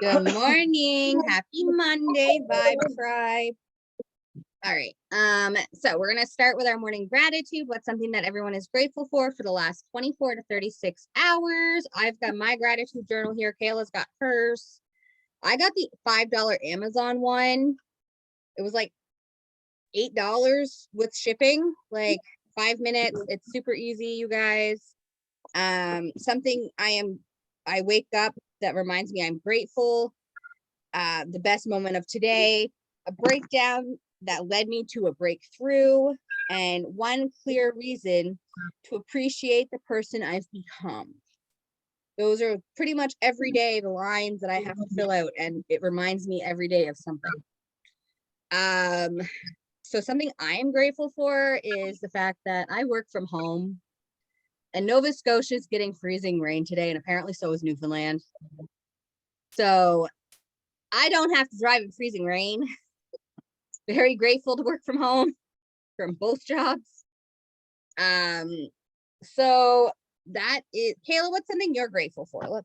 Good morning. Happy Monday, Vibe Tribe. All right. So we're gonna start with our morning gratitude. What's something that everyone is grateful for the last 24 to 36 hours? I've got my gratitude journal here. Kayla's got hers. I got the $5 Amazon one. It was like $8 with shipping, like 5 minutes. It's super easy, you guys. Something I wake up that reminds me I'm grateful. The best moment of today, a breakdown that led me to a breakthrough, and one clear reason to appreciate the person I've become. Those are pretty much every day the lines that I have to fill out, and it reminds me every day of something. So something I am grateful for is the fact that I work from home, and Nova Scotia is getting freezing rain today, and apparently so is Newfoundland. So I don't have to drive in freezing rain. Very grateful to work from home from both jobs. So that is, Kayla, what's something you're grateful for?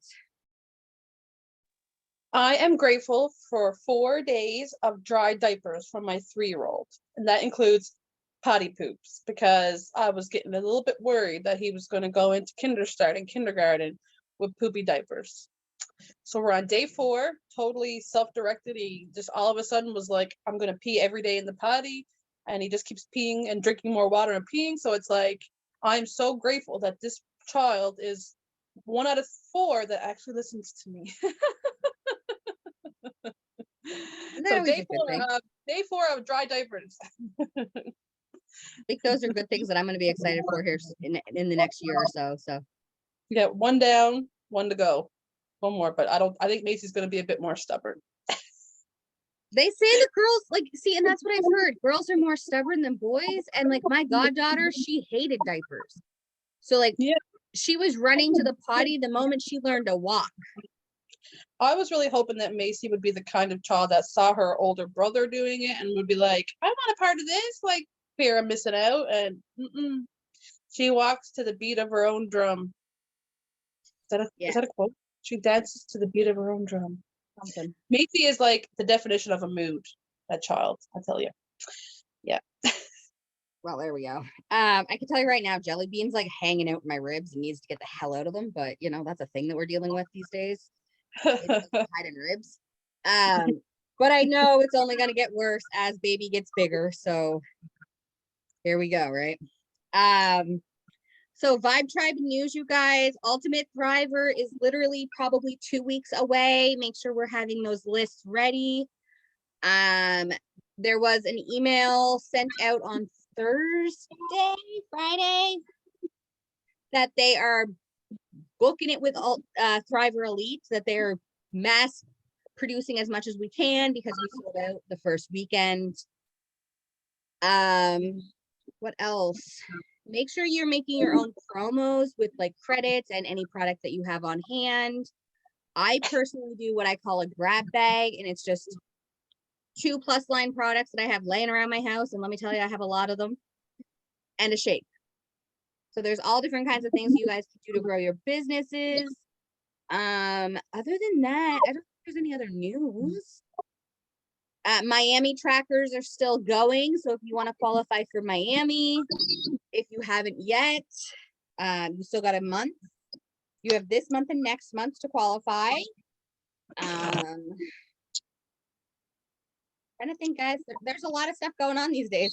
I am grateful for 4 days of dry diapers from my 3-year-old, and that includes potty poops, because I was getting a little bit worried that he was going to go into kindergarten with poopy diapers. So we're on day 4, totally self-directed. He just all of a sudden was like, I'm going to pee every day in the potty. And he just keeps peeing and drinking more water and peeing. So it's like, I'm so grateful that this child is 1 out of 4 that actually listens to me. So day 4 of dry diapers. I think those are good things that I'm going to be excited for here in the next year or so. So yeah, 1 down, 1 to go. 1 more, but I think Macy's going to be a bit more stubborn. They say the girls see, and that's what I've heard. Girls are more stubborn than boys. And like my goddaughter, she hated diapers. So yeah, she was running to the potty the moment she learned to walk. I was really hoping that Macy would be the kind of child that saw her older brother doing it and would be like, I want a part of this, like fear of missing out. And she walks to the beat of her own drum. Is that a quote? She dances to the beat of her own drum. Something. Macy is like the definition of a mood, that child, I tell you. Yeah. Well, there we go. I can tell you right now, jelly beans like hanging out in my ribs and needs to get the hell out of them. But you know, that's a thing that we're dealing with these days. Hiding ribs. But I know it's only going to get worse as baby gets bigger. So here we go, right? So Vibe Tribe news, you guys. Ultimate Thriver is literally probably 2 weeks away. Make sure we're having those lists ready. There was an email sent out on Friday, that they are booking it with Thriver Elite, that they're mass producing as much as we can because we sold out the first weekend. What else? Make sure you're making your own promos with like credits and any product that you have on hand. I personally do what I call a grab bag, and it's just 2 plus line products that I have laying around my house. And let me tell you, I have a lot of them, and a shake. So there's all different kinds of things you guys can do to grow your businesses. Other than that, I don't think there's any other news. Miami trackers are still going. So if you want to qualify for Miami, if you haven't yet, you still got a month. You have this month and next month to qualify. Trying to think, guys, there's a lot of stuff going on these days.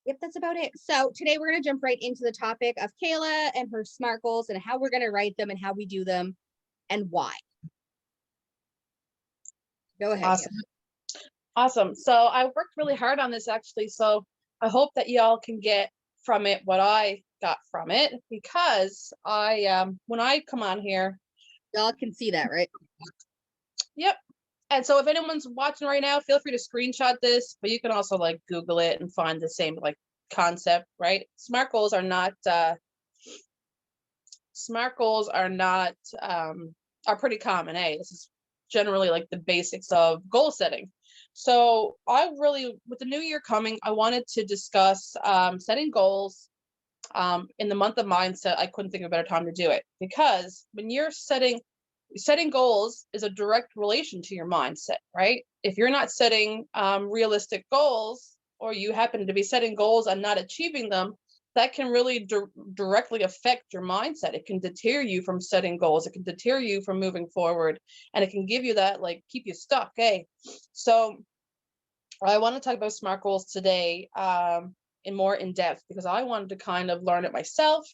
Yep, that's about it. So today we're going to jump right into the topic of Kayla and her SMART goals and how we're going to write them and how we do them and why. Go ahead. Awesome. So I worked really hard on this, actually. So I hope that y'all can get from it what I got from it, because when I come on here, y'all can see that, right? Yep. And so if anyone's watching right now, feel free to screenshot this, but you can also like Google it and find the same like concept, right? SMART goals are pretty common. This is generally like the basics of goal setting. So with the new year coming, I wanted to discuss setting goals in the month of mindset, I couldn't think of a better time to do it, because when you're setting goals is a direct relation to your mindset, right? If you're not setting realistic goals, or you happen to be setting goals and not achieving them, that can really directly affect your mindset. It can deter you from setting goals. It can deter you from moving forward, and it can give you that, like, keep you stuck. Hey, so I want to talk about SMART goals today, in more in depth, because I wanted to kind of learn it myself.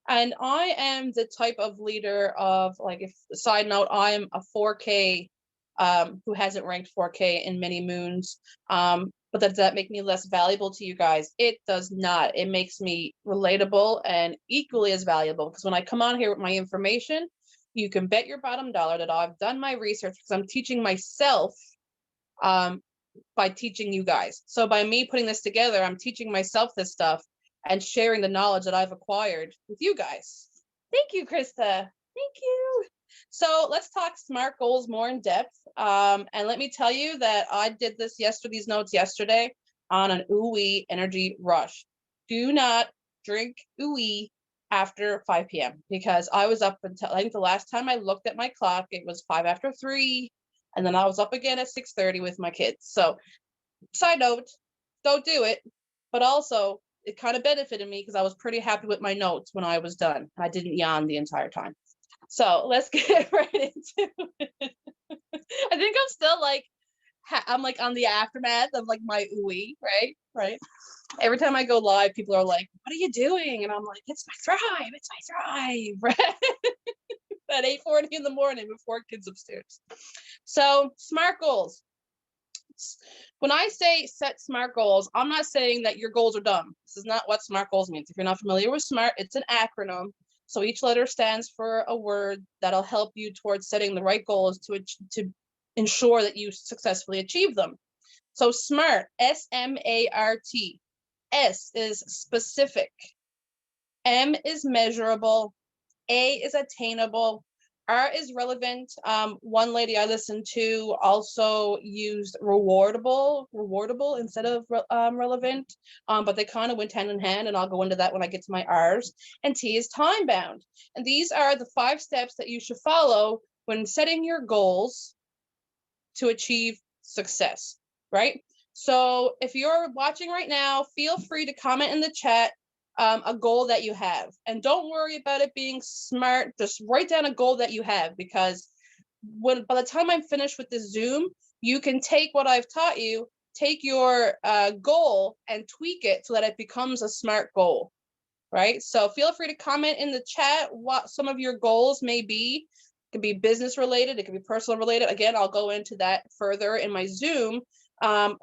And I am the type of leader of, like, if side note, I'm a 4K, who hasn't ranked 4K in many moons. But does that make me less valuable to you guys? It does not. It makes me relatable and equally as valuable, because when I come on here with my information, you can bet your bottom dollar that I've done my research, because I'm teaching myself, um, by teaching you guys. So by me putting this together, I'm teaching myself this stuff and sharing the knowledge that I've acquired with you guys. Thank you, Krista. Thank you. So let's talk SMART goals more in depth. And let me tell you that I did these notes yesterday on an ooey energy rush. Do not drink ooey after 5 p.m. because I was up until, I think the last time I looked at my clock, it was 5 after 3. And then I was up again at 6:30 with my kids. So side note, don't do it. But also, it kind of benefited me because I was pretty happy with my notes when I was done. I didn't yawn the entire time. So let's get right into it. I think I'm still like, I'm like on the aftermath of like my ooey, right? Right. Every time I go live, people are like, "What are you doing?" And I'm like, "It's my thrive. It's my thrive." Right. At 8:40 in the morning before kids upstairs. So SMART goals. When I say set SMART goals, I'm not saying that your goals are dumb. This is not what SMART goals means. If you're not familiar with SMART, it's an acronym. So each letter stands for a word that'll help you towards setting the right goals to ensure that you successfully achieve them. So SMART, SMART. S is specific. M is measurable. A is attainable. R is relevant. One lady I listened to also used rewardable instead of relevant, but they kind of went hand in hand, and I'll go into that when I get to my R's. And T is time bound. And these are the 5 steps that you should follow when setting your goals to achieve success, right? So if you're watching right now, feel free to comment in the chat a goal that you have. And don't worry about it being smart. Just write down a goal that you have, because by the time I'm finished with this Zoom, you can take what I've taught you, take your goal and tweak it so that it becomes a SMART goal, right? So feel free to comment in the chat what some of your goals may be. It could be business related, it could be personal related. Again, I'll go into that further in my Zoom,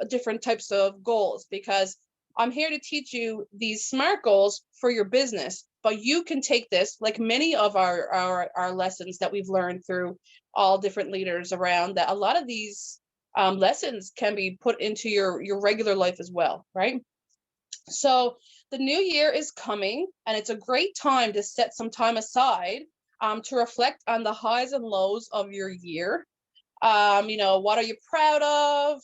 different types of goals, because I'm here to teach you these SMART goals for your business. But you can take this, like many of our lessons that we've learned through all different leaders around, that a lot of these lessons can be put into your regular life as well, right? So the new year is coming, and it's a great time to set some time aside to reflect on the highs and lows of your year. What are you proud of?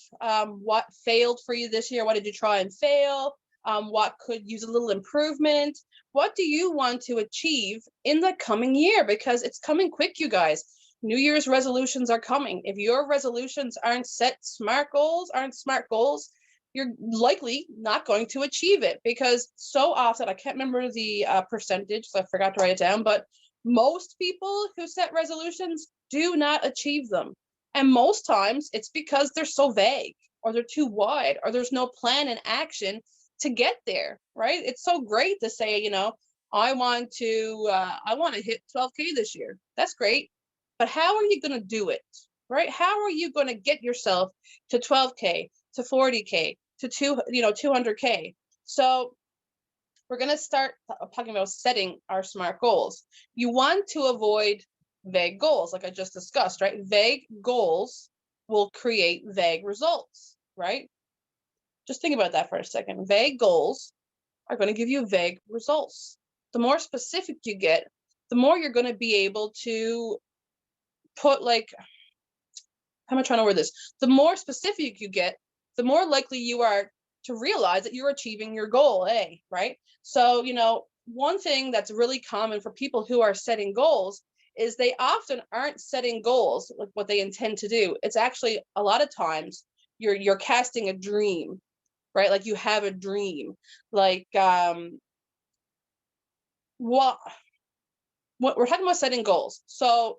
What failed for you this year? What did you try and fail? What could use a little improvement? What do you want to achieve in the coming year? Because it's coming quick, you guys. New Year's resolutions are coming. If your resolutions aren't SMART goals, you're likely not going to achieve it, because so often, I can't remember the percentage, so I forgot to write it down, but most people who set resolutions do not achieve them. And most times it's because they're so vague, or they're too wide, or there's no plan and action to get there, right? It's so great to say, I want to hit 12K this year. That's great. But how are you going to do it, right? How are you going to get yourself to 12K, to 40K, to 200K? So we're going to start talking about setting our SMART goals. You want to avoid vague goals, like I just discussed, right? Vague goals will create vague results, right? Just think about that for a second. Vague goals are going to give you vague results. The more specific you get, the more you're going to be able to put, like, how am I trying to word this? The more specific you get, the more likely you are to realize that you're achieving your goal, right? So, one thing that's really common for people who are setting goals is they often aren't setting goals like what they intend to do. It's actually a lot of times you're casting a dream, right? Like you have a dream. Like what we're talking about setting goals. So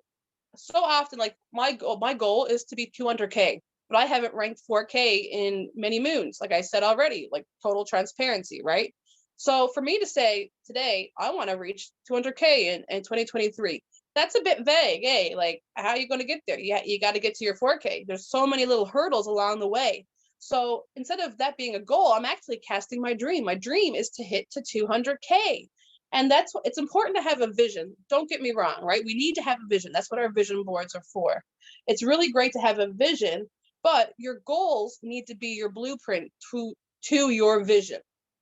often, like my goal is to be 200K, but I haven't ranked 4K in many moons, like I said already, like total transparency, right? So for me to say today I want to reach 200K in 2023, that's a bit vague. Hey, like how are you going to get there? Yeah, you got to get to your 4K. There's so many little hurdles along the way. So instead of that being a goal, I'm actually casting my dream. My dream is to hit to 200K. And that's what it's important to have a vision. Don't get me wrong, right? We need to have a vision. That's what our vision boards are for. It's really great to have a vision, but your goals need to be your blueprint to your vision,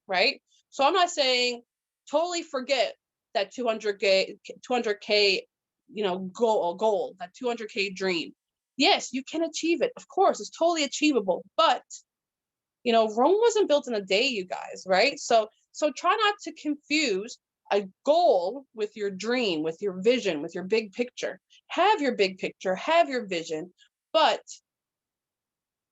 right? So I'm not saying totally forget that 200K, goal, that 200K dream. Yes, you can achieve it. Of course, it's totally achievable, but Rome wasn't built in a day, you guys, right? So try not to confuse a goal with your dream, with your vision, with your big picture. Have your big picture, have your vision, but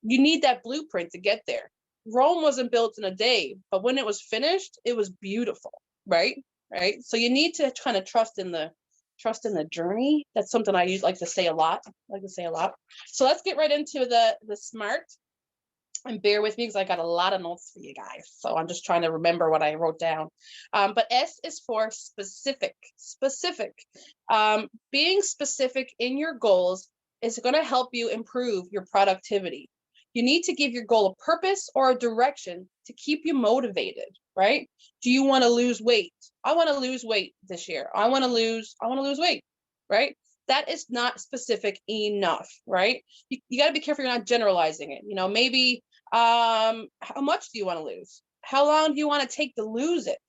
you need that blueprint to get there. Rome wasn't built in a day, but when it was finished, it was beautiful, right? Right? So you need to kind of trust in the journey. That's something I like to say a lot. So let's get right into the SMART. And bear with me because I got a lot of notes for you guys. So I'm just trying to remember what I wrote down. But S is for specific. Being specific in your goals is going to help you improve your productivity. You need to give your goal a purpose or a direction to keep you motivated, right? Do you want to lose weight? I want to lose weight this year. I want to lose weight, right? That is not specific enough, right? You got to be careful you're not generalizing it. Maybe how much do you want to lose? How long do you want to take to lose it?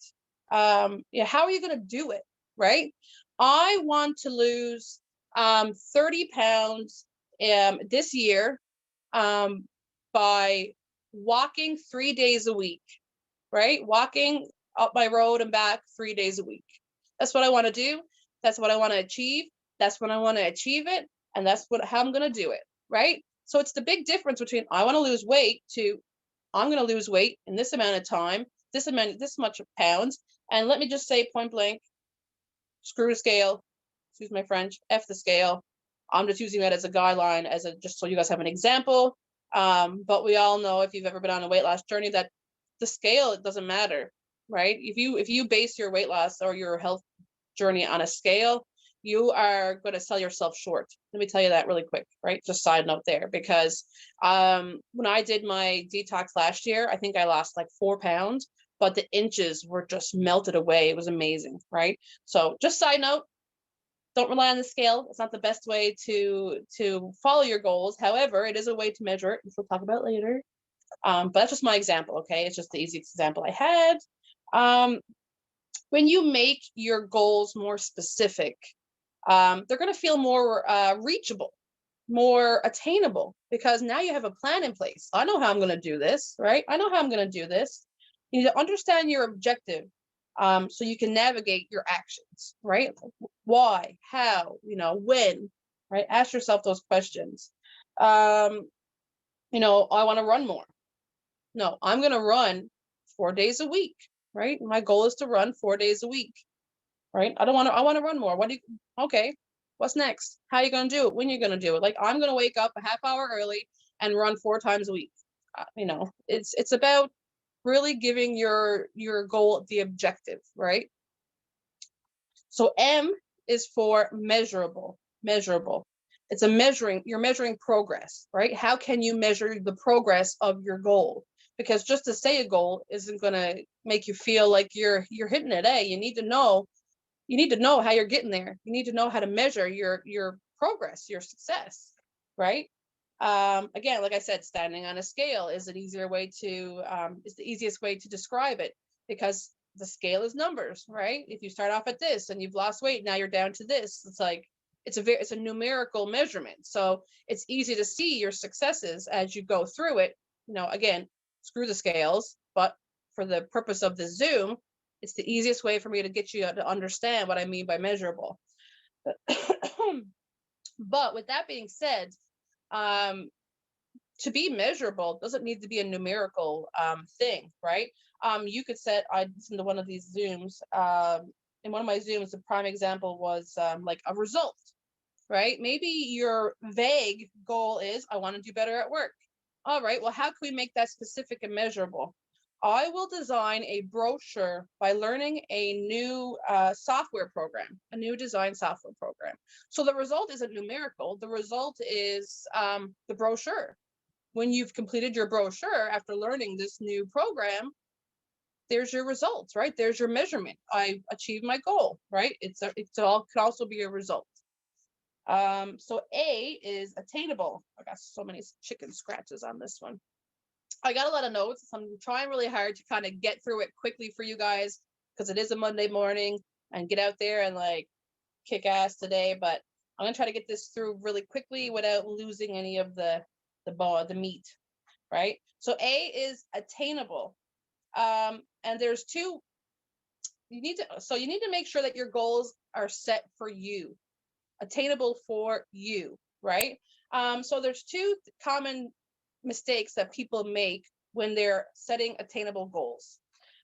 How are you going to do it? Right? I want to lose 30 pounds this year by walking 3 days a week, right? Walking up my road and back 3 days a week. That's what I want to do. That's what I want to achieve. That's when I want to achieve it. And that's how I'm going to do it, right? So it's the big difference between I want to lose weight to I'm going to lose weight in this amount of time, this much pounds. And let me just say point blank, screw the scale, excuse my French, F the scale. I'm just using that as a guideline, just so you guys have an example. But we all know, if you've ever been on a weight loss journey, that the scale, it doesn't matter, right? If you base your weight loss or your health journey on a scale, you are going to sell yourself short. Let me tell you that really quick, right? Just side note there, because when I did my detox last year, I think I lost like 4 pounds, but the inches were just melted away. It was amazing, right? So just side note, don't rely on the scale. It's not the best way to follow your goals. However, it is a way to measure it, which we'll talk about later. But that's just my example, okay? It's just the easiest example I had. When you make your goals more specific, they're going to feel more reachable, more attainable, because now you have a plan in place. I know how I'm going to do this, right? I know how I'm going to do this. You need to understand your objective so you can navigate your actions, right? Why, how, when, right? Ask yourself those questions. I want to run more. No, I'm going to run 4 days a week, right? My goal is to run 4 days a week, right? I want to run more. Okay, what's next? How are you going to do it? When are you going to do it? Like, I'm going to wake up a half hour early and run 4 times a week. It's about really giving your goal the objective, right? So M is for measurable. You're measuring progress, right? How can you measure the progress of your goal? Because just to say a goal isn't going to make you feel like you're hitting it. You need to know how you're getting there. You need to know how to measure your progress, your success, right? Again, like I said, standing on a scale is the easiest way to describe it, because the scale is numbers, right? If you start off at this and you've lost weight, now you're down to this. It's like it's a numerical measurement, so it's easy to see your successes as you go through it. Again, screw the scales, but for the purpose of the Zoom, It's the easiest way for me to get you to understand what I mean by measurable. But with that being said, to be measurable doesn't need to be a numerical thing, right? You could set, I listened to one of these Zooms. In one of my Zooms, the prime example was like a result, right? Maybe your vague goal is, I want to do better at work. All right, well, how can we make that specific and measurable? I will design a brochure by learning a new software program, a new design software program. So the result isn't numerical. The result is the brochure. When you've completed your brochure after learning this new program, there's your results, right? There's your measurement. I achieved my goal, right? It's all could also be a result. So A is attainable. I got so many chicken scratches on this one. I got a lot of notes. So I'm trying really hard to kind of get through it quickly for you guys because it is a Monday morning and get out there and like kick ass today. But I'm gonna try to get this through really quickly without losing any of the meat, right? So A is attainable. And there's two. You need to make sure that your goals are set for you, attainable for you, right? So there's two common mistakes that people make when they're setting attainable goals.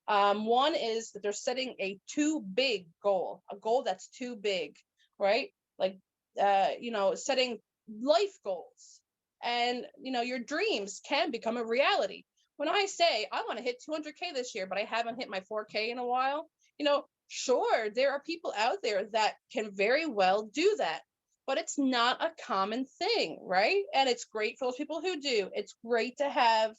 One is that they're setting a too big goal, a goal that's too big, right? Like, setting life goals, and your dreams can become a reality. When I say I want to hit 200K this year, but I haven't hit my 4K in a while, sure, there are people out there that can very well do that, but it's not a common thing, right? And it's great for those people who do. It's great to have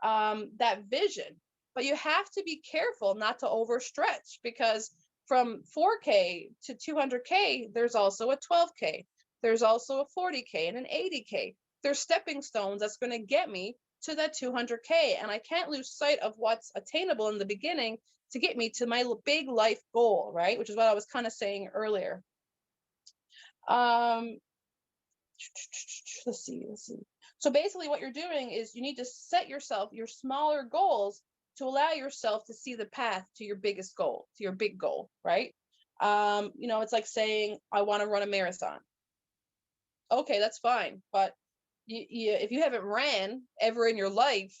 that vision, but you have to be careful not to overstretch, because from 4K to 200K, there's also a 12K. There's also a 40K and an 80K. There's stepping stones that's going to get me to that 200K. And I can't lose sight of what's attainable in the beginning to get me to my big life goal, right? Which is what I was kind of saying earlier. Let's see. So basically what you're doing is you need to set yourself your smaller goals to allow yourself to see the path to your biggest goal, to your big goal, right? It's like saying, I want to run a marathon. Okay, that's fine. But if you haven't ran ever in your life,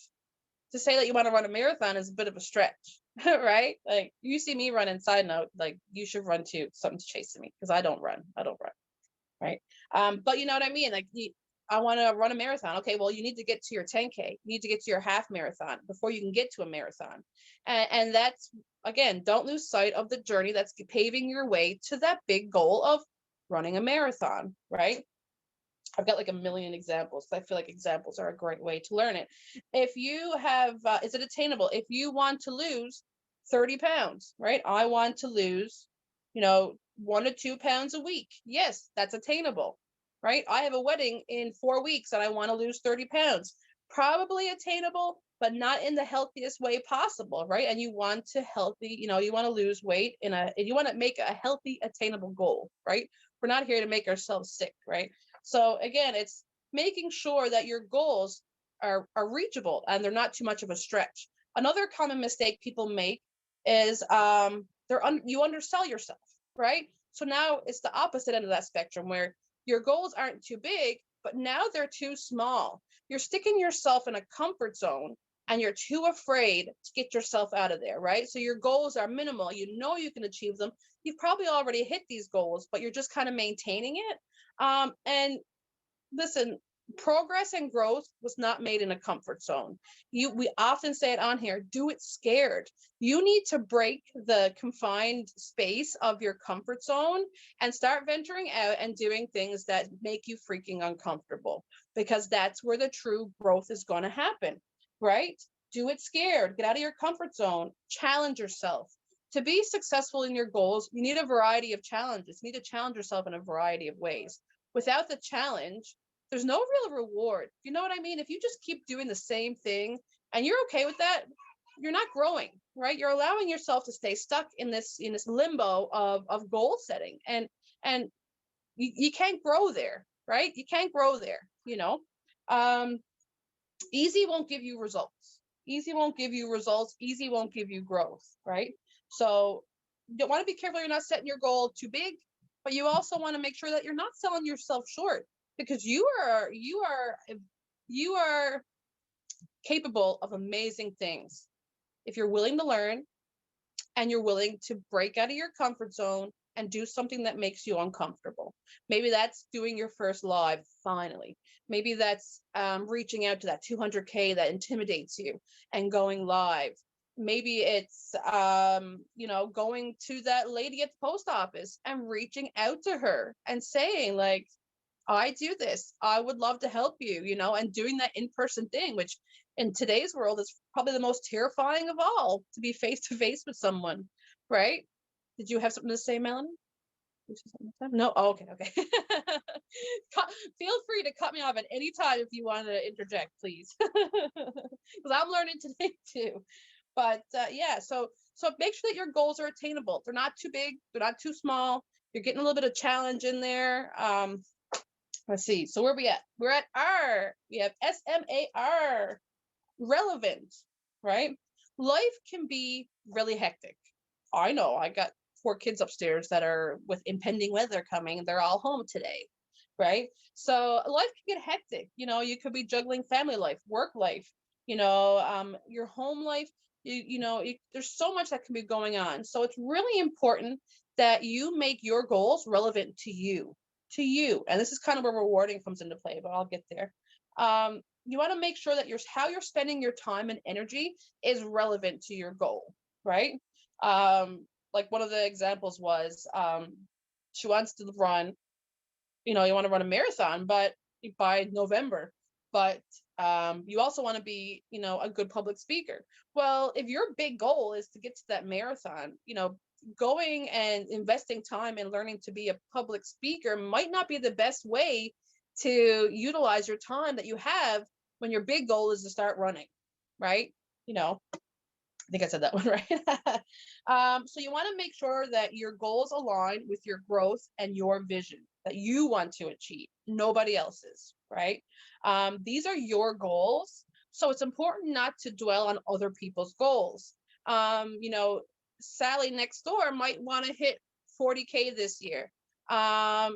to say that you want to run a marathon is a bit of a stretch, right? Like, you see me running, side note, like, you should run too. Something's chasing me because I don't run, right? But you know what I mean? Like, I want to run a marathon. Okay, well, you need to get to your 10K. You need to get to your half marathon before you can get to a marathon. And that's, again, don't lose sight of the journey that's paving your way to that big goal of running a marathon, right? I've got like a million examples. I feel like examples are a great way to learn it. If you have, is it attainable? If you want to lose 30 pounds, right? I want to lose, 1 to 2 pounds a week. Yes, that's attainable, right? I have a wedding in 4 weeks and I want to lose 30 pounds. Probably attainable, but not in the healthiest way possible, right? And you want to you want to lose weight you want to make a healthy, attainable goal, right? We're not here to make ourselves sick, right? So again, it's making sure that your goals are reachable and they're not too much of a stretch. Another common mistake people make is you undersell yourself, right? So now it's the opposite end of that spectrum, where your goals aren't too big, but now they're too small. You're sticking yourself in a comfort zone and you're too afraid to get yourself out of there, right? So your goals are minimal. You know you can achieve them. You've probably already hit these goals, but you're just kind of maintaining it. And listen, progress and growth was not made in a comfort zone. We often say it on here, do it scared. You need to break the confined space of your comfort zone and start venturing out and doing things that make you freaking uncomfortable, because that's where the true growth is going to happen, right? Do it scared. Get out of your comfort zone. Challenge yourself. To be successful in your goals, you need a variety of challenges. You need to challenge yourself in a variety of ways. Without the challenge, there's no real reward. You know what I mean? If you just keep doing the same thing and you're okay with that, you're not growing, right? You're allowing yourself to stay stuck in this limbo of goal setting, and you can't grow there, right? You can't grow there. Easy won't give you results. Easy won't give you results. Easy won't give you growth, right? So you want to be careful you're not setting your goal too big, but you also want to make sure that you're not selling yourself short, because you are capable of amazing things if you're willing to learn and you're willing to break out of your comfort zone and do something that makes you uncomfortable. Maybe that's doing your first live finally. Maybe that's reaching out to that 200K that intimidates you and going live. Maybe it's going to that lady at the post office and reaching out to her and saying, like, I do this, I would love to help you, and doing that in-person thing, which in today's world is probably the most terrifying of all, to be face to face with someone, right? Did you have something to say, Melanie? No? Oh, okay. Feel free to cut me off at any time if you want to interject, please. Because I'm learning today too. But yeah, so make sure that your goals are attainable. They're not too big, they're not too small. You're getting a little bit of challenge in there. Let's see. So where are we at? We're at R. We have SMAR, relevant, right? Life can be really hectic. I know I got 4 kids upstairs that are with impending weather coming. They're all home today, right? So life can get hectic. You could be juggling family life, work life, your home life. There's so much that can be going on. So it's really important that you make your goals relevant to you. And this is kind of where rewarding comes into play, but I'll get there. You want to make sure that how you're spending your time and energy is relevant to your goal, right? Like one of the examples was she wants to run, you want to run a marathon, but by November, but you also want to be, a good public speaker. Well, if your big goal is to get to that marathon, going and investing time in learning to be a public speaker might not be the best way to utilize your time that you have when your big goal is to start running, right? I think I said that one right. So you want to make sure that your goals align with your growth and your vision that you want to achieve, nobody else's, right? These are your goals. So it's important not to dwell on other people's goals. Sally next door might want to hit 40K this year. But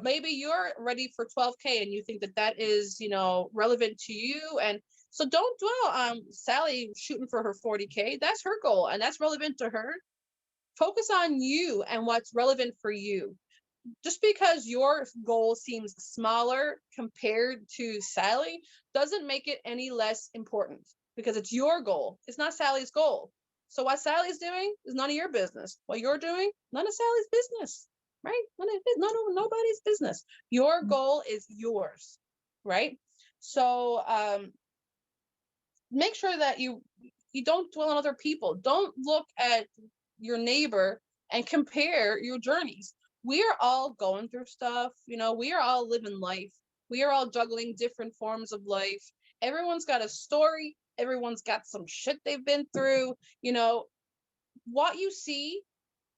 maybe you're ready for 12K and you think that is, relevant to you. And so don't dwell on Sally shooting for her 40K. That's her goal and that's relevant to her. Focus on you and what's relevant for you. Just because your goal seems smaller compared to Sally doesn't make it any less important, because it's your goal. It's not Sally's goal. So what Sally's doing is none of your business. What you're doing, none of Sally's business, right? Nobody's business. Your goal is yours, right? So make sure that you don't dwell on other people. Don't look at your neighbor and compare your journeys. We are all going through stuff, we are all living life. We are all juggling different forms of life. Everyone's got a story. Everyone's got some shit they've been through. What you see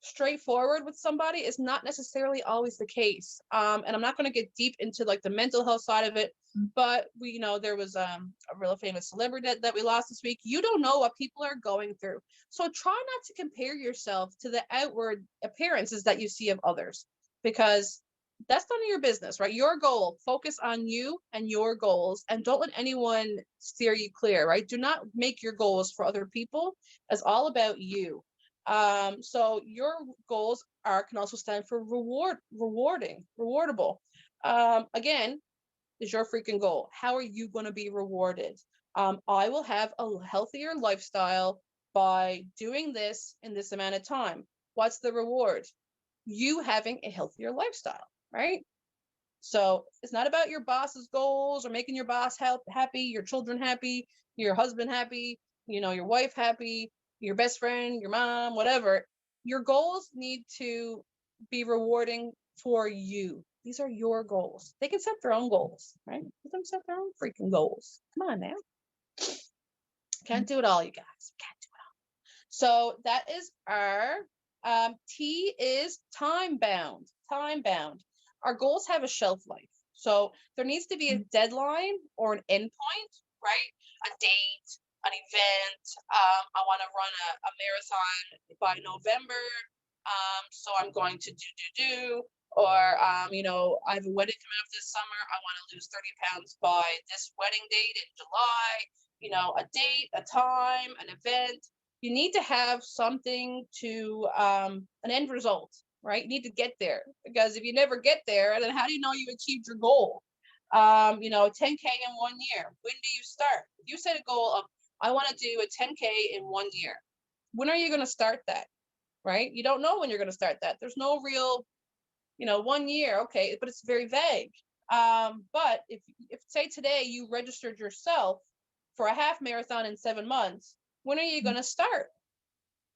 straightforward with somebody is not necessarily always the case. And I'm not going to get deep into like the mental health side of it, but there was a real famous celebrity that we lost this week. You don't know what people are going through. So try not to compare yourself to the outward appearances that you see of others, because that's none of your business, right? Your goal, focus on you and your goals, and don't let anyone steer you clear, right? Do not make your goals for other people. It's all about you. So your goals can also stand for rewardable. Again, is your freaking goal. How are you going to be rewarded? I will have a healthier lifestyle by doing this in this amount of time. What's the reward? You having a healthier lifestyle, right? So it's not about your boss's goals or making your boss happy, your children happy, your husband happy, your wife happy, your best friend, your mom, whatever. Your goals need to be rewarding for you. These are your goals. They can set their own goals, right? Let them set their own freaking goals. Come on now. Can't do it all, you guys. Can't do it all. So that is our T is time bound. Time bound. Our goals have a shelf life. So there needs to be a deadline or an endpoint, right? A date an event. I want to run a marathon by November. So I'm going to do. Or, I have a wedding coming up this summer. I want to lose 30 pounds by this wedding date in July. A date, a time, an event. You need to have something to an end result, right? You need to get there, because if you never get there, then how do you know you achieved your goal? 10K in 1 year. When do you start? If you set a goal of, I want to do a 10K in 1 year, when are you going to start that? Right? You don't know when you're going to start that. There's no real, 1 year, okay, but it's very vague. But if say today you registered yourself for a half marathon in 7 months, when are you going to start?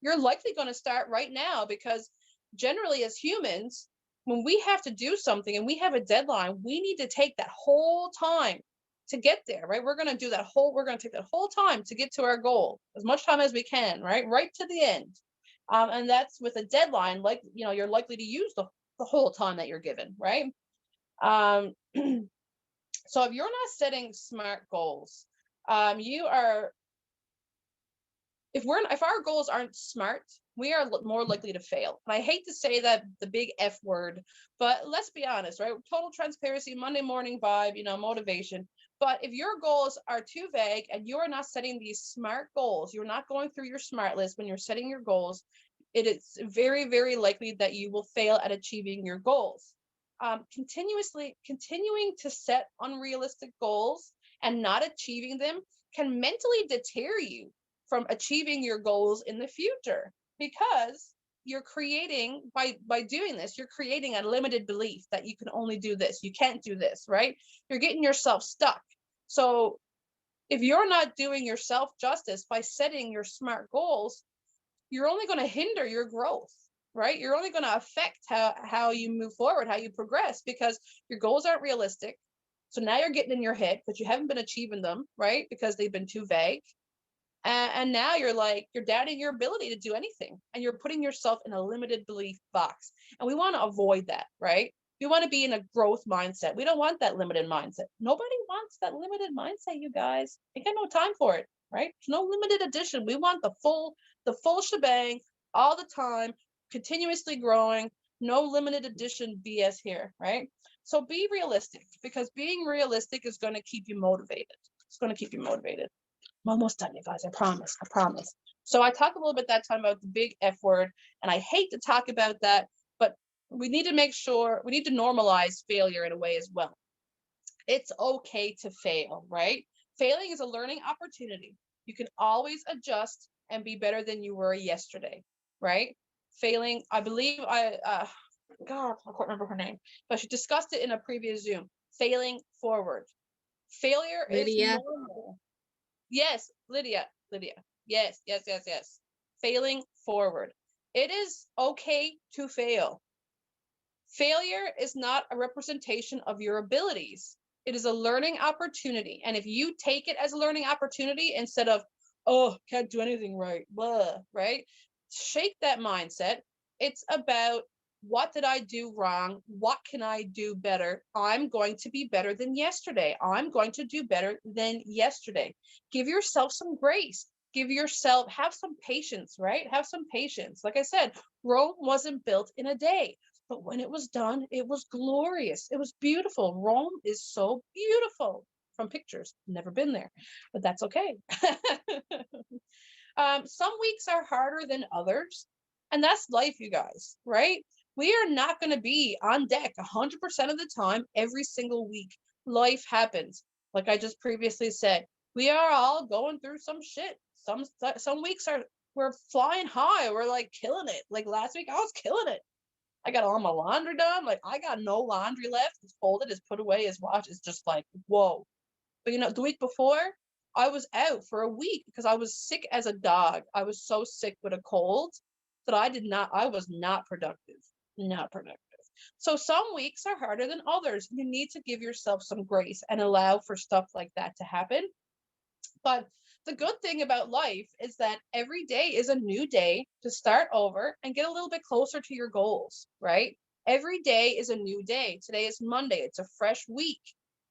You're likely going to start right now, because generally as humans, when we have to do something and we have a deadline, we need to take that whole time to get there, right? We're going to take that whole time to get to our goal, as much time as we can, right to the end. And that's with a deadline, like, you're likely to use the whole time that you're given, right? Um, so if you're not setting smart goals, you are if our goals aren't smart, we are more likely to fail. And I hate to say that, the big F word, but let's be honest, right? Total transparency, Monday morning vibe, motivation. But if your goals are too vague and you're not setting these smart goals, you're not going through your smart list when you're setting your goals, it is very, very likely that you will fail at achieving your goals. Continuing to set unrealistic goals and not achieving them can mentally deter you from achieving your goals in the future, because you're creating, by doing this, you're creating a limited belief that you can only do this, you can't do this, right? You're getting yourself stuck. So if you're not doing yourself justice by setting your smart goals, you're only going to hinder your growth, right? You're only going to affect how you move forward, how you progress, because your goals aren't realistic. So now you're getting in your head because you haven't been achieving them, right? Because they've been too vague. And now you're doubting your ability to do anything, and you're putting yourself in a limited belief box. And we want to avoid that, right? We want to be in a growth mindset. We don't want that limited mindset. Nobody wants that limited mindset, you guys. Ain't got no time for it, right? There's no limited edition. We want the full shebang all the time, continuously growing. No limited edition BS here, right? So be realistic, because being realistic is going to keep you motivated. It's going to keep you motivated. I'm almost done, you guys. I promise. I promise. So I talked a little bit that time about the big F word, and I hate to talk about that, but we need to normalize failure in a way as well. It's okay to fail, right? Failing is a learning opportunity. You can always adjust and be better than you were yesterday, right? Failing, I believe God, I can't remember her name, but she discussed it in a previous Zoom. Failing forward. Failure is Lydia. normal. Yes, Lydia. Yes. Failing forward. It is okay to fail. Failure is not a representation of your abilities. It is a learning opportunity. And if you take it as a learning opportunity instead of, oh, can't do anything right, blah, right? Shake that mindset. It's about, what did I do wrong? What can I do better? I'm going to be better than yesterday. I'm going to do better than yesterday. Give yourself some grace. Have some patience, right? Have some patience. Like I said, Rome wasn't built in a day. But when it was done, it was glorious. It was beautiful. Rome is so beautiful from pictures. Never been there, but that's okay. Some weeks are harder than others, and that's life, you guys, right? We are not going to be on deck 100% of the time every single week. Life happens. Like I just previously said, we are all going through some shit. Some weeks we're flying high. We're like killing it. Like last week, I was killing it. I got all my laundry done. Like I got no laundry left. It's folded, it's put away, it's washed. It's just like, whoa. But the week before, I was out for a week because I was sick as a dog. I was so sick with a cold that I was not productive. Not productive. So some weeks are harder than others. You need to give yourself some grace and allow for stuff like that to happen. But the good thing about life is that every day is a new day to start over and get a little bit closer to your goals, right? Every day is a new day. Today is Monday. It's a fresh week,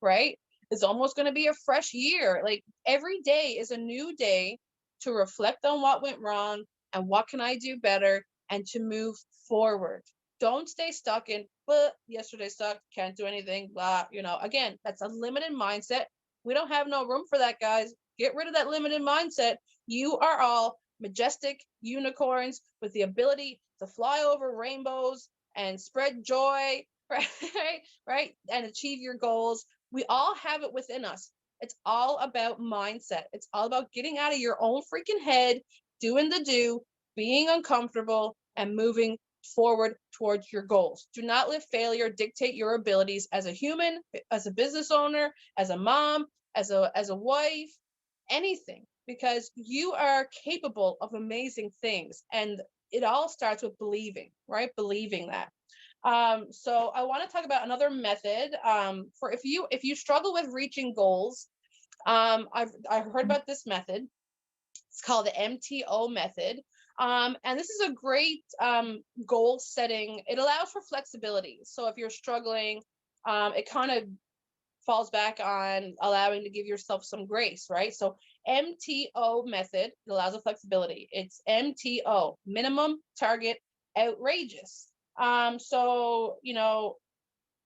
right? It's almost going to be a fresh year. Like every day is a new day to reflect on what went wrong and what can I do better and to move forward. Don't stay stuck in, but yesterday sucked, can't do anything, blah, again, that's a limited mindset. We don't have no room for that, guys. Get rid of that limited mindset. You are all majestic unicorns with the ability to fly over rainbows and spread joy, right? Right? And achieve your goals. We all have it within us. It's all about mindset. It's all about getting out of your own freaking head, doing the do, being uncomfortable, and moving forward towards your goals. Do not let failure dictate your abilities as a human, as a business owner, as a mom, as a wife, anything, because you are capable of amazing things. And it all starts with believing, right? Believing that. So I want to talk about another method for if you struggle with reaching goals. I've heard about this method. It's called the MTO method. And this is a great goal setting. It allows for flexibility. So if you're struggling, it kind of falls back on allowing to give yourself some grace, right? So MTO method, it allows for flexibility. It's MTO, minimum, target, outrageous. So,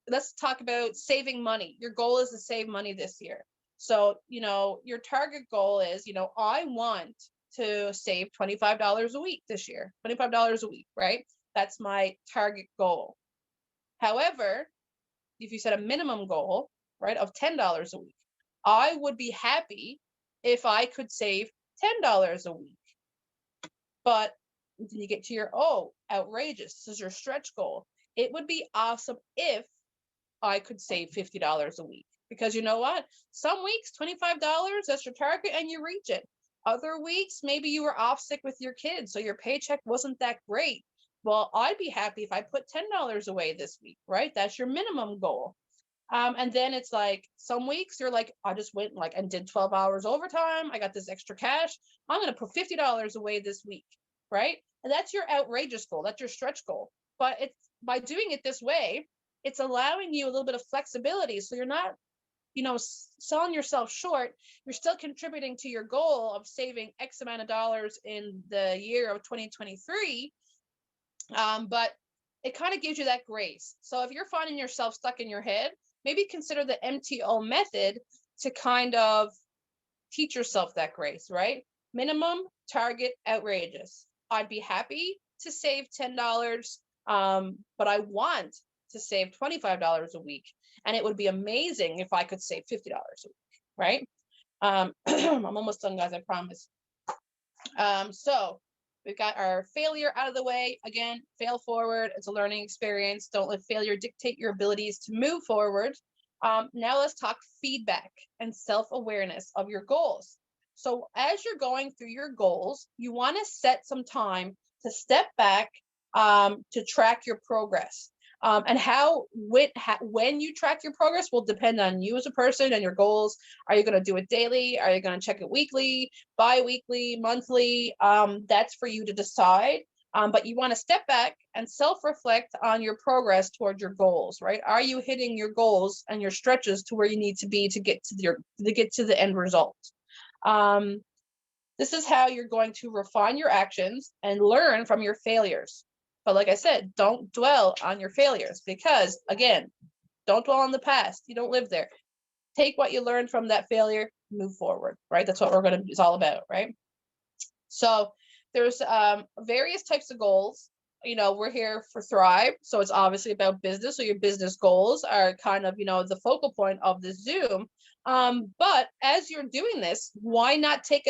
let's talk about saving money. Your goal is to save money this year. So, your target goal is, I want to save $25 a week this year, $25 a week, right? That's my target goal. However, if you set a minimum goal, right, of $10 a week, I would be happy if I could save $10 a week. But then you get to your, outrageous, this is your stretch goal. It would be awesome if I could save $50 a week. Because you know what? Some weeks, $25, that's your target and you reach it. Other weeks, maybe you were off sick with your kids, so your paycheck wasn't that great. Well, I'd be happy if I put $10 away this week, right? That's your minimum goal. And then it's like some weeks you're like, I just went and did 12 hours overtime. I got this extra cash. I'm going to put $50 away this week, right? And that's your outrageous goal. That's your stretch goal. But it's by doing it this way, it's allowing you a little bit of flexibility. So you're not, selling yourself short. You're still contributing to your goal of saving X amount of dollars in the year of 2023. But it kind of gives you that grace. So if you're finding yourself stuck in your head, maybe consider the MTO method to kind of teach yourself that grace, right? Minimum, target, outrageous. I'd be happy to save $10, but I want to save $25 a week. And it would be amazing if I could save $50 a week, right? I'm almost done, guys, I promise. So we've got our failure out of the way. Again, fail forward. It's a learning experience. Don't let failure dictate your abilities to move forward. Now let's talk feedback and self-awareness of your goals. So as you're going through your goals, you want to set some time to step back to track your progress. And when you track your progress will depend on you as a person and your goals. Are you going to do it daily? Are you going to check it weekly, bi-weekly, monthly? That's for you to decide. But you want to step back and self-reflect on your progress toward your goals, right? Are you hitting your goals and your stretches to where you need to be to get to the end result? This is how you're going to refine your actions and learn from your failures. But like I said, don't dwell on your failures because, again, don't dwell on the past. You don't live there. Take what you learned from that failure, move forward, right? That's what it's all about, right? So there's various types of goals. We're here for Thrive. So it's obviously about business. So your business goals are kind of, the focal point of the Zoom. But as you're doing this, why not take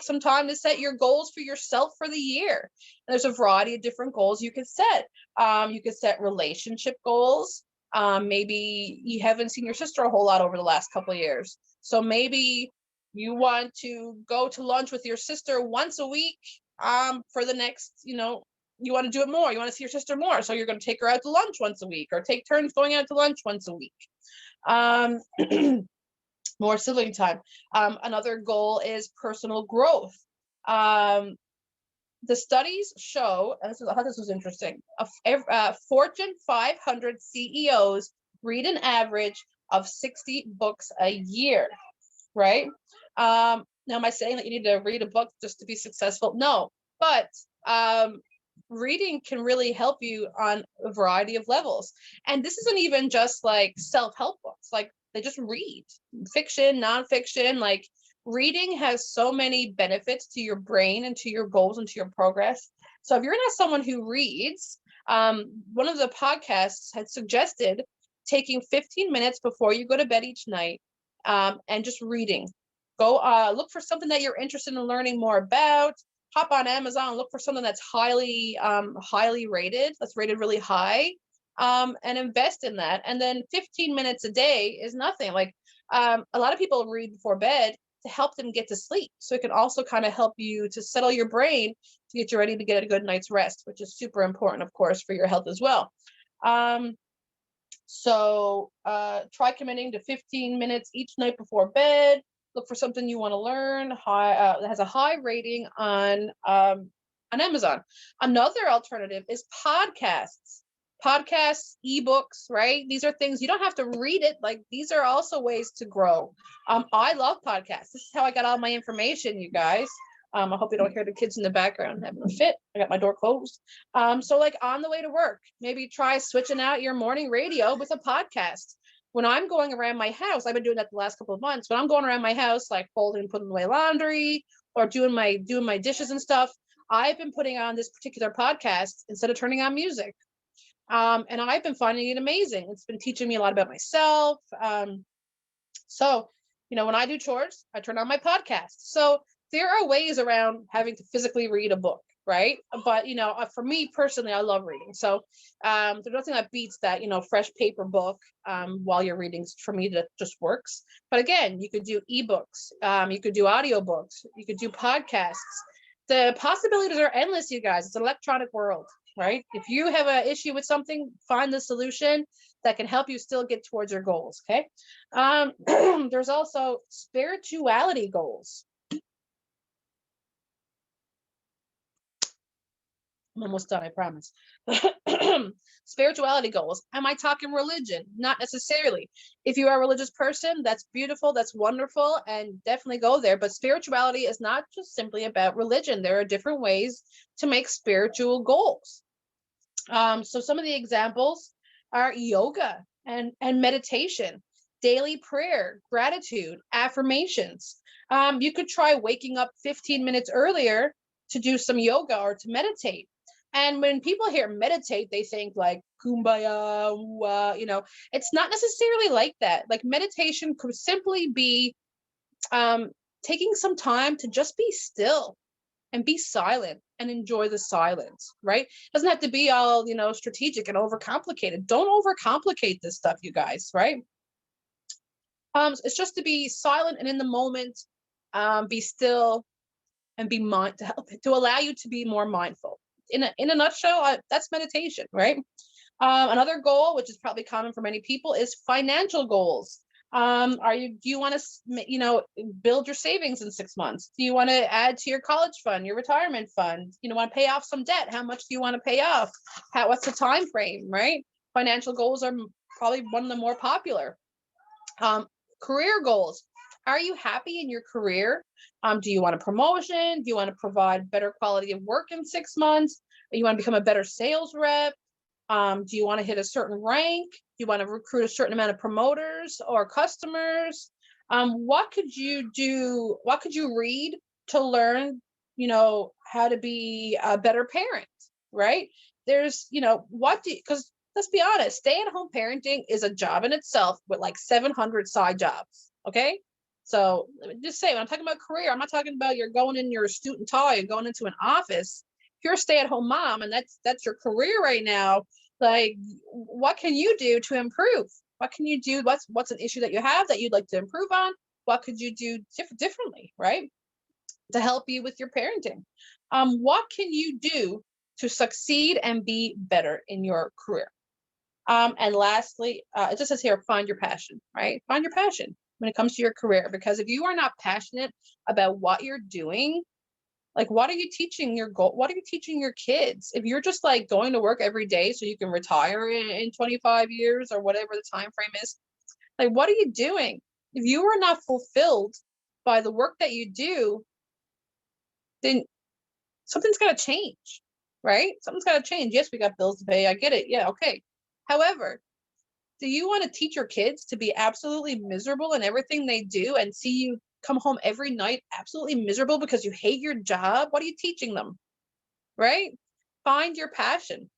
some time to set your goals for yourself for the year? And there's a variety of different goals you could set. You could set relationship goals. Maybe you haven't seen your sister a whole lot over the last couple of years. So maybe you want to go to lunch with your sister once a week for the next, you want to do it more. You want to see your sister more. So you're going to take her out to lunch once a week or take turns going out to lunch once a week. More sibling time. Another goal is personal growth. The studies show, and I thought this was interesting, Fortune 500 CEOs read an average of 60 books a year, right? Now, am I saying that you need to read a book just to be successful? No, but reading can really help you on a variety of levels. And this isn't even just like self-help books, like they just read fiction, nonfiction. Like reading has so many benefits to your brain and to your goals and to your progress. So if you're not someone who reads, one of the podcasts had suggested taking 15 minutes before you go to bed each night, and just reading. Go look for something that you're interested in learning more about. Hop on Amazon, look for something that's highly rated, that's rated really high, and invest in that. And then 15 minutes a day is nothing. Like a lot of people read before bed to help them get to sleep. So it can also kind of help you to settle your brain to get you ready to get a good night's rest, which is super important, of course, for your health as well. So try committing to 15 minutes each night before bed. Look for something you want to learn. That has a high rating on Amazon. Another alternative is podcasts, ebooks, right? These are things you don't have to read it. Like these are also ways to grow. I love podcasts. This is how I got all my information, you guys. I hope you don't hear the kids in the background having a fit. I got my door closed. So like on the way to work, maybe try switching out your morning radio with a podcast. When I'm going around my house, I've been doing that the last couple of months. When I'm going around my house, like folding, putting away laundry, or doing my dishes and stuff, I've been putting on this particular podcast instead of turning on music. And I've been finding it amazing. It's been teaching me a lot about myself. So, when I do chores, I turn on my podcast. So there are ways around having to physically read a book, right? But, for me personally, I love reading. So there's nothing that beats that, fresh paper book while you're reading. For me, that just works. But again, you could do ebooks, you could do audiobooks, you could do podcasts. The possibilities are endless, you guys. It's an electronic world, right? If you have an issue with something, find the solution that can help you still get towards your goals, okay? There's also spirituality goals. I'm almost done, I promise. Spirituality goals. Am I talking religion? Not necessarily. If you are a religious person, that's beautiful, that's wonderful, and definitely go there. But spirituality is not just simply about religion. There are different ways to make spiritual goals. So some of the examples are yoga and meditation, daily prayer, gratitude, affirmations. You could try waking up 15 minutes earlier to do some yoga or to meditate. And when people hear meditate, they think like kumbaya, it's not necessarily like that. Like meditation could simply be taking some time to just be still and be silent and enjoy the silence, right? It doesn't have to be all, strategic and overcomplicated. Don't overcomplicate this stuff, you guys, right? It's just to be silent and in the moment, be still and be to allow you to be more mindful. In a nutshell, that's meditation, right? Another goal, which is probably common for many people, is financial goals. Do you want to, build your savings in 6 months? Do you want to add to your college fund, your retirement fund? Want to pay off some debt? How much do you want to pay off? What's the time frame, right? Financial goals are probably one of the more popular. Career goals. Are you happy in your career? Do you want a promotion? Do you want to provide better quality of work in 6 months? Do you want to become a better sales rep? Do you want to hit a certain rank? Do you want to recruit a certain amount of promoters or customers? What could you do? What could you read to learn, how to be a better parent, right? There's, because let's be honest, stay-at-home parenting is a job in itself with like 700 side jobs, okay? So just say, when I'm talking about career, I'm not talking about you're going in your suit and tie and going into an office. If you're a stay-at-home mom and that's your career right now, like what can you do to improve? What can you do? What's an issue that you have that you'd like to improve on? What could you do differently, right? To help you with your parenting. What can you do to succeed and be better in your career? And lastly, it just says here, find your passion, right? Find your passion when it comes to your career, because if you are not passionate about what you're doing, like what are you teaching what are you teaching your kids? If you're just like going to work every day so you can retire in 25 years or whatever the time frame is, Like, what are you doing? If you are not fulfilled by the work that you do, then something's got to change, right? Something's got to change. Yes, we got bills to pay. I get it. Yeah, okay. However, do you want to teach your kids to be absolutely miserable in everything they do and see you come home every night absolutely miserable because you hate your job? What are you teaching them? Right? Find your passion.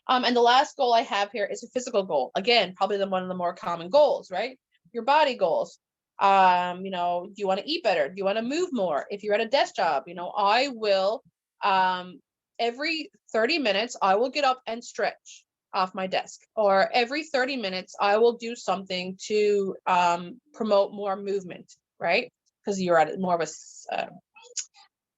And the last goal I have here is a physical goal. Again, probably one of the more common goals, right? Your body goals. Do you want to eat better? Do you want to move more? If you're at a desk job, I will every 30 minutes, I will get up and stretch off my desk, or every 30 minutes, I will do something to promote more movement, right? Because you're at more of a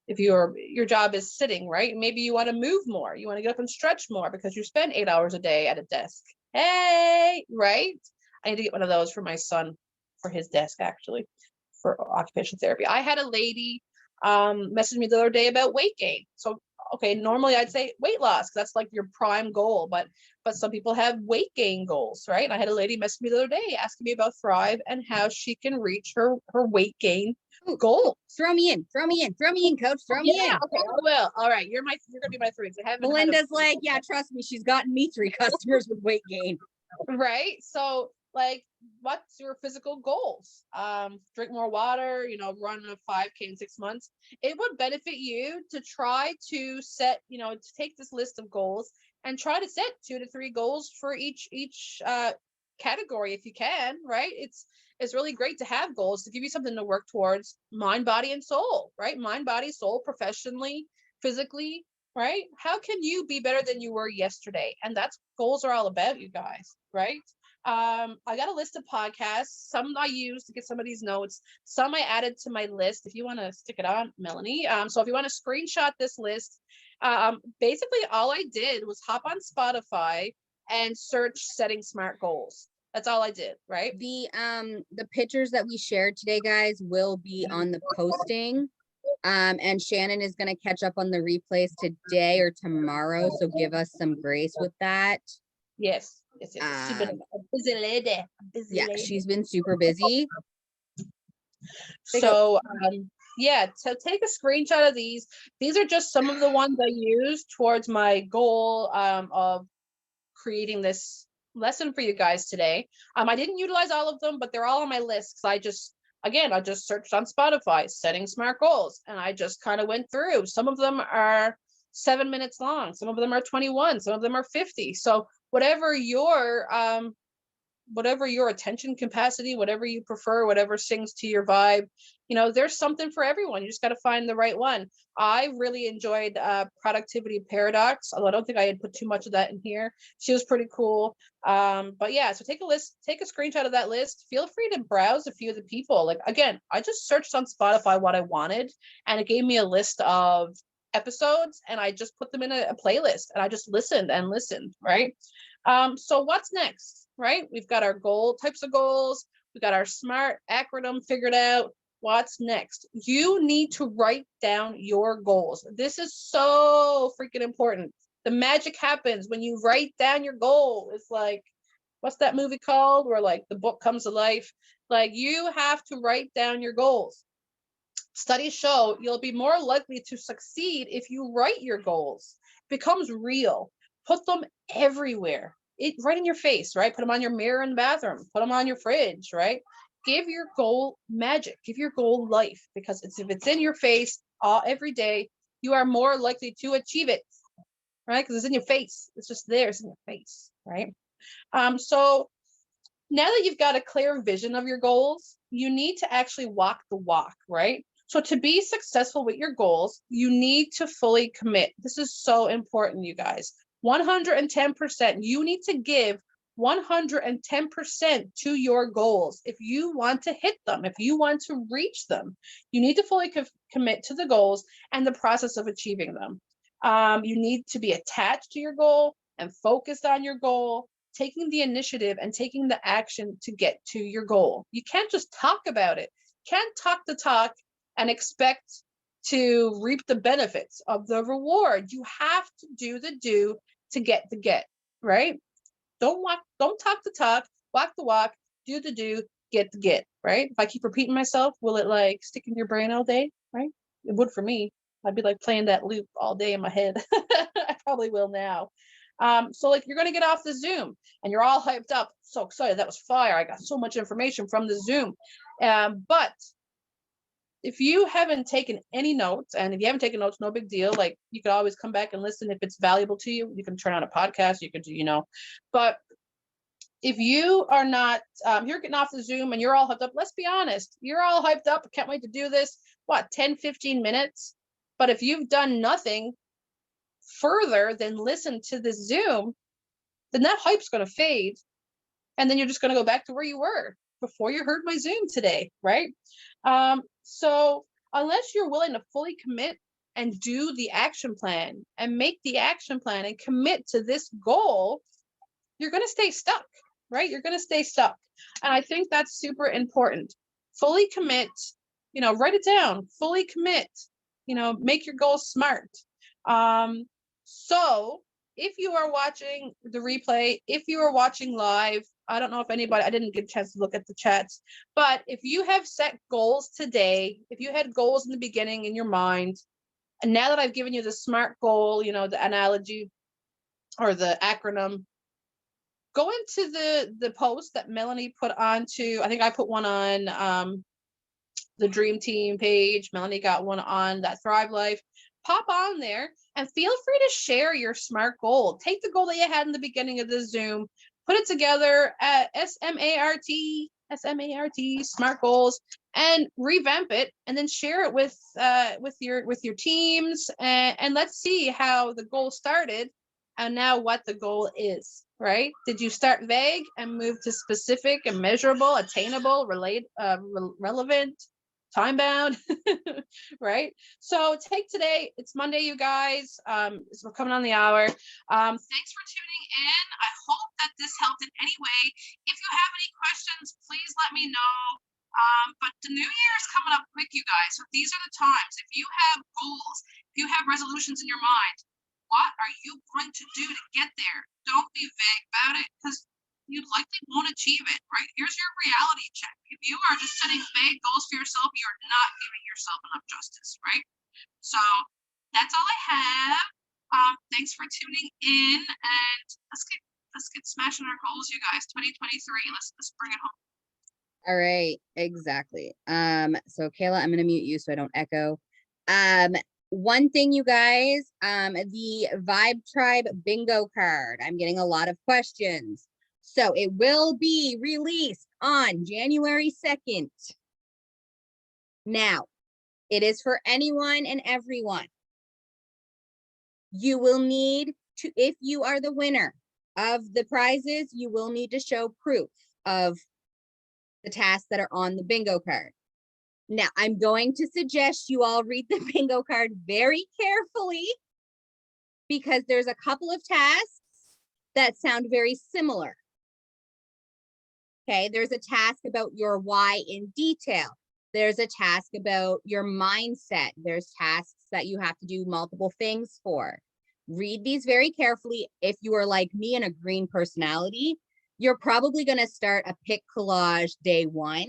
if your job is sitting, right? Maybe you want to move more. You want to get up and stretch more because you spend 8 hours a day at a desk. Hey, right? I need to get one of those for my son for his desk, actually, for occupational therapy. I had a lady message me the other day about weight gain. So, okay, normally I'd say weight loss because that's like your prime goal, but some people have weight gain goals, right? And I had a lady message me the other day asking me about Thrive and how she can reach her weight gain goal. Throw me in, coach. Throw me in. Okay, I will. All right, you're gonna be my three. I haven't. Melinda's like, yeah, trust me, she's gotten me 3 customers with weight gain. Right. So, like, what's your physical goals? Drink more water. Run a 5K in 6 months. It would benefit you to try to set. To take this list of goals and try to set 2 to 3 goals for each category if you can. Right. It's really great to have goals to give you something to work towards, mind, body, and soul, right? Mind, body, soul, professionally, physically, right? How can you be better than you were yesterday? And that's what goals are all about, you guys, right? I got a list of podcasts. Some I used to get some of these notes. Some I added to my list. If you want to stick it on, Melanie. So if you want to screenshot this list, basically all I did was hop on Spotify and search setting smart goals. That's all I did, right? The pictures that we shared today, guys, will be on the posting. And Shannon is going to catch up on the replays today or tomorrow, so give us some grace with that. Yes. She's been a busy lady. She's been super busy. So so take a screenshot of these. These are just some of the ones I used towards my goal of creating this lesson for you guys today. I didn't utilize all of them, but they're all on my list because I just searched on Spotify setting smart goals, and I just kind of went through. Some of them are 7 minutes long, some of them are 21, some of them are 50. So whatever your attention capacity, whatever you prefer, whatever sings to your vibe, there's something for everyone. You just got to find the right one. I really enjoyed Productivity Paradox, although I don't think I had put too much of that in here. She was pretty cool. But yeah, so take a screenshot of that list. Feel free to browse a few of the people. Like, again, I just searched on Spotify what I wanted, and it gave me a list of episodes, and I just put them in a playlist, and I just listened, right? So what's next, right? We've got our types of goals. We got our SMART acronym figured out. What's next? You need to write down your goals. This is so freaking important. The magic happens when you write down your goal. It's like, what's that movie called where like the book comes to life? Like, you have to write down your goals. Studies show you'll be more likely to succeed if you write your goals. It becomes real. Put them everywhere. Right in your face, right? Put them on your mirror in the bathroom. Put them on your fridge, right? Give your goal magic. Give your goal life, because if it's in your face every day, you are more likely to achieve it, right? Because it's in your face. It's just there. It's in your face, right? So now that you've got a clear vision of your goals, you need to actually walk the walk, right? So to be successful with your goals, you need to fully commit. This is so important, you guys. 110%. You need to give 110% to your goals. If you want to hit them, if you want to reach them, you need to fully commit to the goals and the process of achieving them. You need to be attached to your goal and focused on your goal, taking the initiative and taking the action to get to your goal. You can't just talk about it. You can't talk the talk and expect to reap the benefits of the reward. You have to do the do to get the get, right? Don't talk the talk. walk the walk, do the do, get the get, right? If I keep repeating myself, will it like stick in your brain all day, right? It would for me. I'd be like playing that loop all day in my head. I probably will now. So like you're gonna get off the Zoom and you're all hyped up, so excited. That was fire. I got so much information from the Zoom. But if you haven't taken any notes, and if you haven't taken notes, no big deal. Like you could always come back and listen if it's valuable to you. You can turn on a podcast, you could do, but if you are not, you're getting off the Zoom and you're all hyped up, let's be honest, you're all hyped up, can't wait to do this, what, 10, 15 minutes? But if you've done nothing further than listen to the Zoom, then that hype's going to fade. And then you're just going to go back to where you were before you heard my Zoom today, right? So unless you're willing to fully commit and do the action plan and make the action plan and commit to this goal, you're going to stay stuck, right? You're going to stay stuck. And I think that's super important. Fully commit, write it down, fully commit, make your goals smart. So if you are watching the replay, if you are watching live, I don't know if anybody, I didn't get a chance to look at the chats, but if you have set goals today, if you had goals in the beginning in your mind, and now that I've given you the SMART goal, the analogy or the acronym, go into the post that Melanie put onto, I think I put one on the Dream Team page. Melanie got one on that Thrive Life. Pop on there and feel free to share your SMART goal. Take the goal that you had in the beginning of the Zoom, put it together at SMART, SMART goals, and revamp it, and then share it with your teams, and let's see how the goal started and now what the goal is, right? Did you start vague and move to specific and measurable, attainable, relevant, time bound? Right? So take today, it's Monday, you guys. We're coming on the hour. Thanks for tuning in. I hope that this helped in any way. If you have any questions, please let me know. But the new year is coming up quick, you guys. So these are the times. If you have goals, if you have resolutions in your mind, what are you going to do to get there? Don't be vague about it, because you likely won't achieve it, right? Here's your reality check. If you are just setting vague goals for yourself, you're not giving yourself enough justice, right? So that's all I have. Thanks for tuning in, and let's get smashing our goals, you guys. 2023. Let's bring it home. All right, exactly. So Kayla, I'm gonna mute you so I don't echo. One thing, you guys, the Vibe Tribe bingo card. I'm getting a lot of questions. So it will be released on January 2nd. Now, it is for anyone and everyone. You will need to, if you are the winner of the prizes, you will need to show proof of the tasks that are on the bingo card. Now, I'm going to suggest you all read the bingo card very carefully, because there's a couple of tasks that sound very similar. Okay, there's a task about your why in detail. There's a task about your mindset. There's tasks that you have to do multiple things for. Read these very carefully. If you are like me and a green personality, you're probably going to start a pick collage day 1.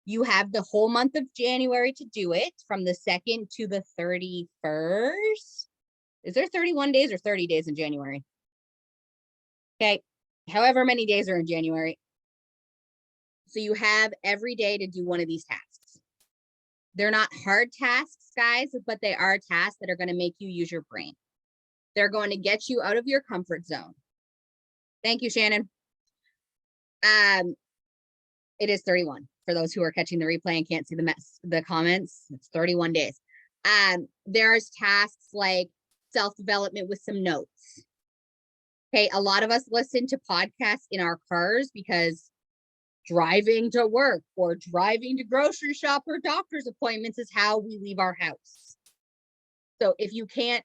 You have the whole month of January to do it, from the 2nd to the 31st. Is there 31 days or 30 days in January? Okay, however many days are in January. So you have every day to do one of these tasks. They're not hard tasks, guys, but they are tasks that are going to make you use your brain. They're going to get you out of your comfort zone. Thank you, Shannon. It is 31. For those who are catching the replay and can't see the comments, it's 31 days. There's tasks like self-development with some notes. Okay, a lot of us listen to podcasts in our cars because driving to work or driving to grocery shop or doctor's appointments is how we leave our house. So if you can't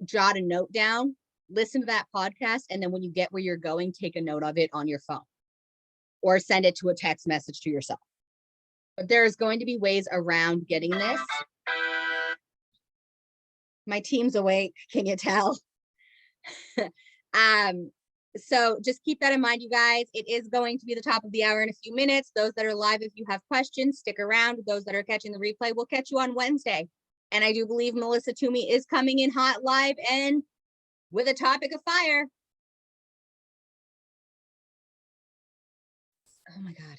jot a note down, listen to that podcast, and then when you get where you're going, take a note of it on your phone or send it to a text message to yourself. But there's going to be ways around getting this. My team's awake, can you tell? So just keep that in mind, you guys. It is going to be the top of the hour in a few minutes. Those that are live, if you have questions, stick around. Those that are catching the replay, we'll catch you on Wednesday. And I do believe Melissa Toomey is coming in hot live and with a topic of fire. Oh my God.